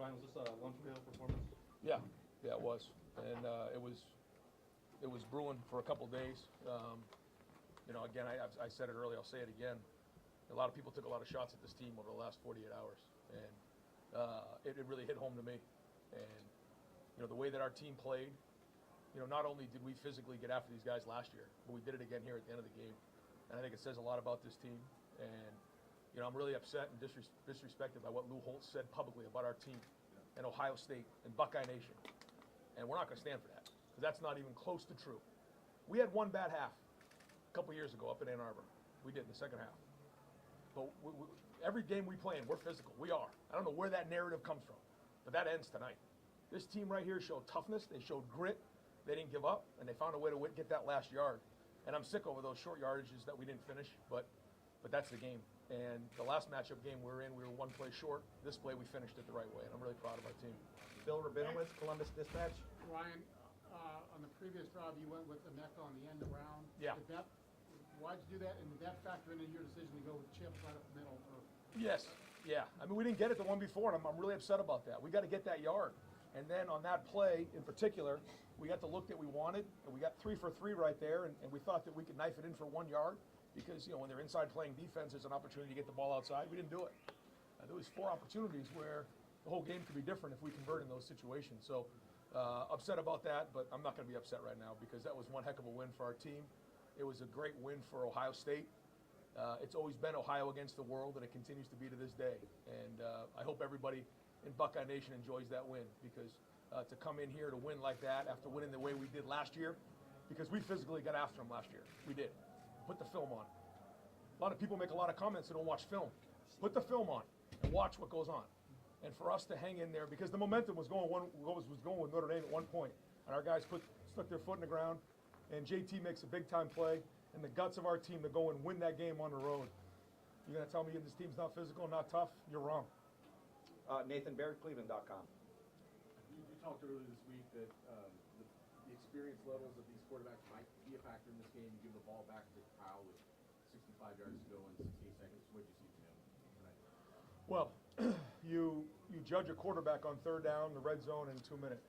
Ryan, was this a lunch pail performance? Yeah, it was, and it was brewing for a couple days. Again, I said it earlier, I'll say it again. A lot of people took a lot of shots at this team over the last 48 hours, and it really hit home to me. And the way that our team played, not only did we physically get after these guys last year, but we did it again here at the end of the game. And I think it says a lot about this team. And I'm really upset and disrespected by what Lou Holtz said publicly about our team and Ohio State and Buckeye Nation. And we're not going to stand for that, because that's not even close to true. We had one bad half a couple years ago up in Ann Arbor. We did in the second half. But every game we play in, we're physical. We are. I don't know where that narrative comes from, but that ends tonight. This team right here showed toughness. They showed grit. They didn't give up, and they found a way to get that last yard. And I'm sick over those short yardages that we didn't finish, but that's the game. And the last matchup game we were one play short. This play, we finished it the right way, and I'm really proud of our team. Bill Rabinowitz, Columbus Dispatch. Ryan, on the previous drive, you went with Emeka on the end around. Yeah. Why'd you do that, and did that factor into your decision to go with Chip right up the middle? Yes, yeah. I mean, we didn't get it the one before, and I'm really upset about that. We got to get that yard. And then on that play in particular, we got the look that we wanted, and we got 3 for 3 right there, and we thought that we could knife it in for 1 yard, because when they're inside playing defense, there's an opportunity to get the ball outside. We didn't do it. There was 4 opportunities where the whole game could be different if we convert in those situations. So upset about that, but I'm not going to be upset right now, because that was one heck of a win for our team. It was a great win for Ohio State. It's always been Ohio against the world, and it continues to be to this day. And I hope everybody in Buckeye Nation enjoys that win, because to come in here to win like that after winning the way we did last year, because we physically got after them last year. We did. Put the film on. A lot of people make a lot of comments that don't watch film. Put the film on and watch what goes on. And for us to hang in there, because the momentum was going with Notre Dame at one point, and our guys stuck their foot in the ground, and JT makes a big-time play, and the guts of our team to go and win that game on the road. You're going to tell me this team's not physical, not tough? You're wrong. Nathan Baird, Cleveland.com. You talked earlier this week that the experience levels of these quarterbacks might be a factor in this game. You give the ball back to Kyle with 65 yards to go in 68 seconds. What did you see from him tonight? Well, you judge a quarterback on third down, the red zone, in 2 minutes.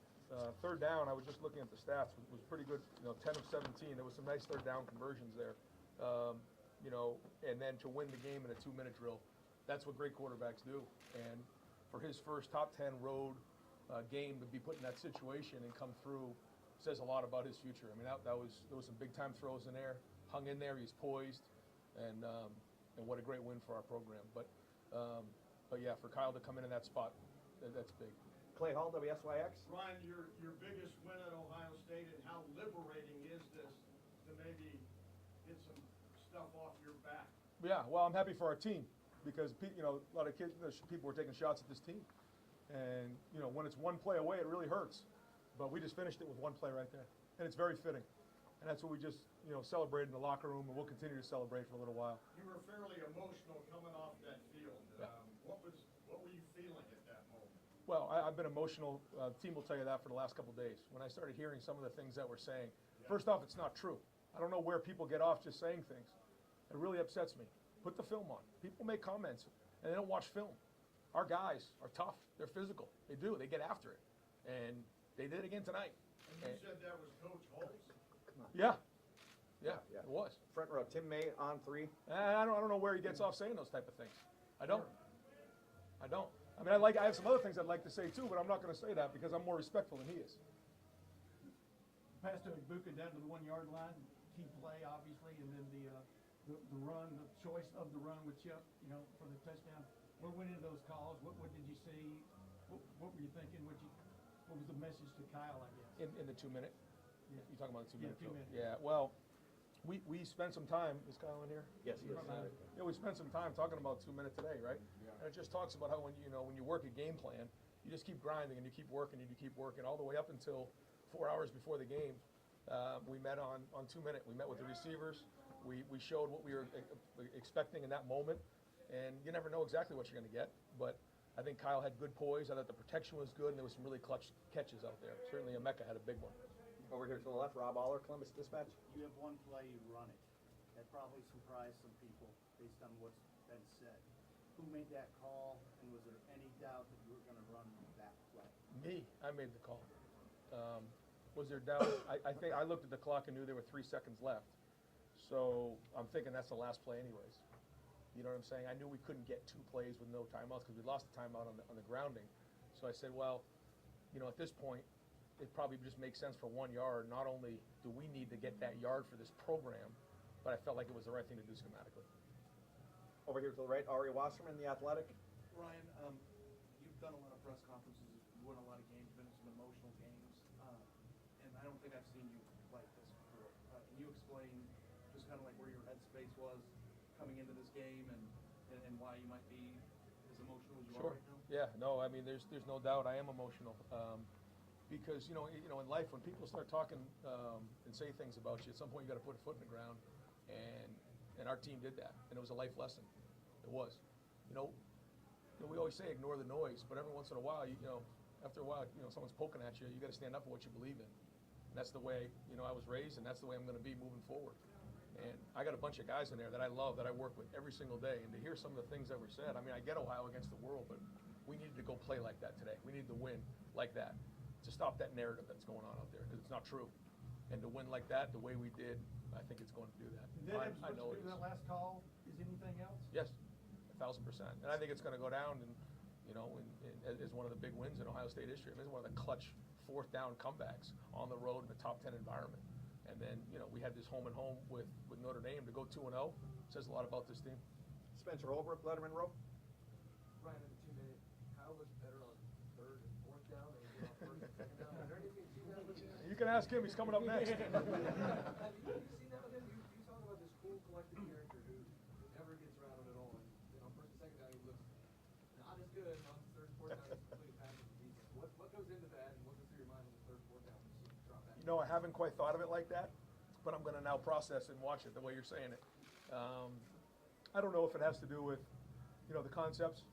Third down, I was just looking at the stats, was pretty good. 10 of 17. There was some nice third down conversions there. And then to win the game in a 2-minute drill, that's what great quarterbacks do. And for his first top 10 road game to be put in that situation and come through says a lot about his future. I mean, there was some big time throws in there. Hung in there, he's poised, and what a great win for our program. But yeah, for Kyle to come in that spot, that's big. Clay Hall, WSYX. Ryan, your biggest win at Ohio State, and how liberating is this to maybe get some stuff off your back? Yeah, well, I'm happy for our team, because a lot of people were taking shots at this team, and when it's one play away, it really hurts. But we just finished it with one play right there, and it's very fitting. And that's what we just celebrated in the locker room, and we'll continue to celebrate for a little while. You were fairly emotional coming off that field. Yeah. What were you feeling at that moment? Well, I've been emotional. The team will tell you that for the last couple of days. When I started hearing some of the things that we're saying, first off, it's not true. I don't know where people get off just saying things. It really upsets me. Put the film on. People make comments, and they don't watch film. Our guys are tough. They're physical. They do. They get after it. And they did it again tonight. And you said that was Coach Holtz? Yeah, it was. Front row, Tim May on 3. I don't know where he gets off saying those type of things. I don't. I mean, I have some other things I'd like to say too, but I'm not going to say that because I'm more respectful than he is. Pass to Ibuka down to the 1 yard line, key play obviously, and then the run, the choice of the run with Chip, for the touchdown. What went into those calls? What did you see? What were you thinking? What was the message to Kyle, I guess? In the 2 minute? Yeah. You're talking about the 2 minute? Yeah, 2 minutes. Yeah, well, we spent some time, is Kyle in here? Yes, he is. Yeah, we spent some time talking about 2 minute today, right? Yeah. And it just talks about how when you work a game plan, you just keep grinding and you keep working and you keep working all the way up until 4 hours before the game. We met on 2 minute. We met with the receivers. We showed what we were expecting in that moment, and you never know exactly what you're going to get, but I think Kyle had good poise. I thought the protection was good, and there was some really clutch catches out there. Certainly Emeka had a big one. Over here to the left, Rob Aller, Columbus Dispatch. You have one play, you run it. That probably surprised some people based on what's been said. Who made that call, and was there any doubt that you were going to run that I made the call. Was there doubt? I think I looked at the clock and knew there were 3 seconds left. So I'm thinking that's the last play anyways. You know what I'm saying? I knew we couldn't get 2 plays with no timeouts because we lost the timeout on the grounding. So I said, well, you know, at this point, it probably just makes sense for 1 yard. Not only do we need to get that yard for this program, but I felt like it was the right thing to do schematically. Over here to the right, Ari Wasserman, The Athletic. Ryan, you've done a lot of press conferences, you've won a lot of games, been in some emotional games, and I don't think I've seen you like this before. Can you explain just kind of like where your headspace was coming into this game and why you might be as emotional as you are right now? Yeah, no, I mean, there's no doubt I am emotional. Because, you know, in life, when people start talking and say things about you, at some point you got to put a foot in the ground, and our team did that, and it was a life lesson. It was. You know, we always say ignore the noise, but every once in a while, after a while, someone's poking at you, you got to stand up for what you believe in. And that's the way, I was raised, and that's the way I'm going to be moving forward. And I got a bunch of guys in there that I love, that I work with every single day, and to hear some of the things that were said, I mean, I get Ohio against the world, but we needed to go play like that today. We needed to win like that to stop that narrative that's going on out there, because it's not true. And to win like that, the way we did, I think it's going to do that. And then I know it was that last call is anything else? Yes, 1,000%. And I think it's going to go down, and as one of the big wins in Ohio State history. I mean, it's one of the clutch 4th down comebacks on the road in a top 10 environment. And then we had this home and home with Notre Dame to go 2-0. Says a lot about this team. Spencer Holbrook, Letterman Row. Ryan, in the 2-minute, Kyle looks better on 3rd and 4th down than he did on 1st and 2nd down. Is there anything you see that with him? You can ask him. He's coming up next. Have you seen that with him? You talk about this cool, collected character who never gets rattled at all. And on 1st and 2nd down, he looks not as good. On 3rd and 4th down, he's completely passing the defense. What goes into that, and what goes through your mind on the 3rd and 4th down when you drop back? I haven't quite thought of it like that, but I'm going to now process and watch it the way you're saying it. I don't know if it has to do with, the concepts.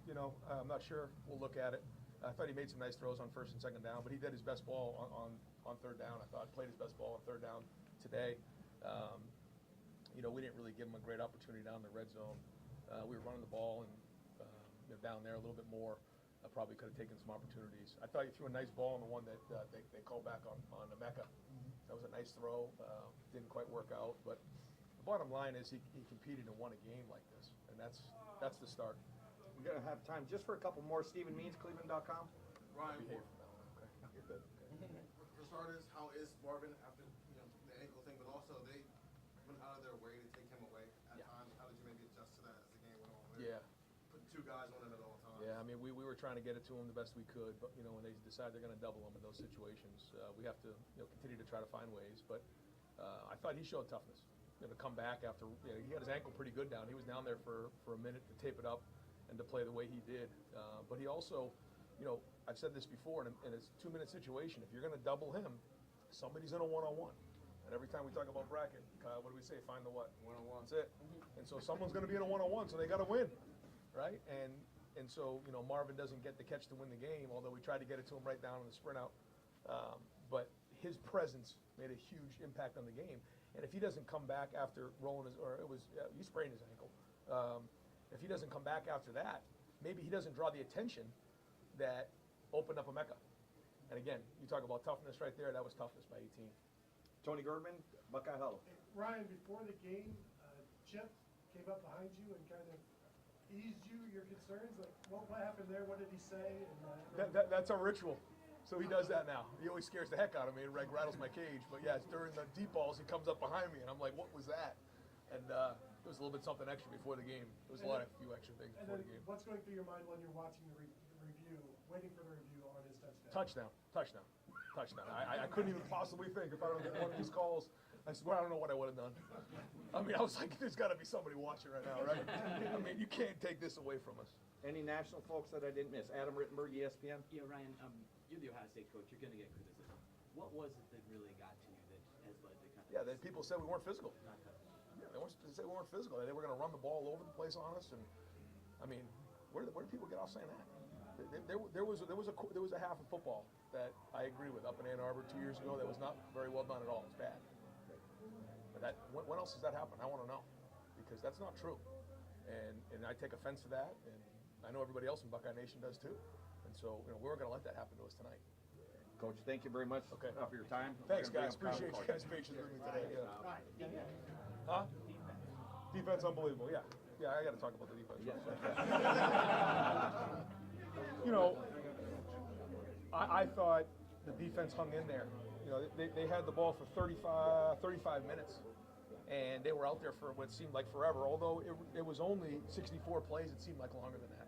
I'm not sure. We'll look at it. I thought he made some nice throws on 1st and 2nd down, but he did his best ball on 3rd down. I thought played his best ball on 3rd down today. We didn't really give him a great opportunity down in the red zone. We were running the ball and down there a little bit more. Probably could have taken some opportunities. I thought he threw a nice ball on the one that they called back on Emeka. That was a nice throw. Didn't quite work out, but the bottom line is he competed and won a game like this, and that's the start. We're going to have time just for a couple more. Stephen Means, Cleveland.com. Ryan, Behave from that one. Okay, you're good. for starters, how is Marvin after the ankle thing, but also they went out of their way to take him away at times. How did you maybe adjust to that as the game went on? Yeah. Put 2 guys on him at all times. Yeah, I mean, we were trying to get it to him the best we could, but when they decide they're going to double him in those situations, we have to continue to try to find ways. But I thought he showed toughness. To come back after he had his ankle pretty good down. He was down there for a minute to tape it up and to play the way he did. But he also, I've said this before, and it's a 2-minute situation. If you're going to double him, somebody's in a one-on-one. And every time we talk about bracket, Kyle, what do we say? Find the what? One-on-one. That's it. And so someone's going to be in a one-on-one, so they got to win, right? And so Marvin doesn't get the catch to win the game, although we tried to get it to him right down in the sprint out. But his presence made a huge impact on the game. And if he doesn't come back after he sprained his ankle. If he doesn't come back after that, maybe he doesn't draw the attention that opened up Emeka. And again, you talk about toughness right there. That was toughness by 18. Tony Girdman, Buckeye Huddle. Ryan, before the game, Chip came up behind you and kind of eased your concerns. Like, what happened there? What did he say? And, That's a ritual. So he does that now. He always scares the heck out of me and rattles my cage. But yeah, it's during the deep balls, he comes up behind me, and I'm like, what was that? And it was a little bit something extra before the game. It was a few extra things before the game. What's going through your mind when you're watching the review, waiting for the review on his touchdown? Touchdown. I couldn't even possibly think if I don't get one of these calls. I swear I don't know what I would have done. I mean, I was like, there's got to be somebody watching right now, right? I mean, you can't take this away from us. Any national folks that I didn't miss? Adam Rittenberg, ESPN. Yeah, Ryan, you're the Ohio State coach. You're going to get criticism. What was it that really got to you that has led to kind of... Yeah, people said we weren't physical. Not tough. Yeah, they said we weren't physical. They were going to run the ball all over the place on us. And I mean, where did people get off saying that? There was a half of football that I agree with up in Ann Arbor 2 years ago that was not very well done at all. It's bad. But when else has that happened? I want to know, because that's not true. And I take offense to that, and I know everybody else in Buckeye Nation does too. And so, we weren't going to let that happen to us tonight. Coach, thank you very much Okay. for your time. Thanks, We're gonna guys. bring up Appreciate you Kyle guys' patience with me today. Yeah. Right. Huh? Defense, unbelievable. Yeah. Yeah, I got to talk about the defense. I thought the defense hung in there. They had the ball for 35 minutes, and they were out there for what seemed like forever. Although it was only 64 plays, it seemed like longer than that.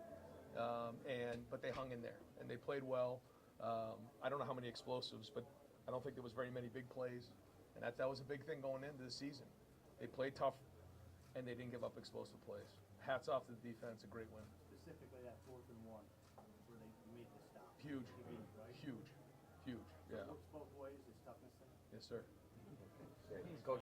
But they hung in there, and they played well. I don't know how many explosives, but I don't think there was very many big plays, and that was a big thing going into the season. They played tough, and they didn't give up explosive plays. Hats off to the defense, a great win. Specifically that 4th and 1, where they made the stop. Huge, Right? huge, yeah. Works both ways, is toughness there. Yes, sir. Coach,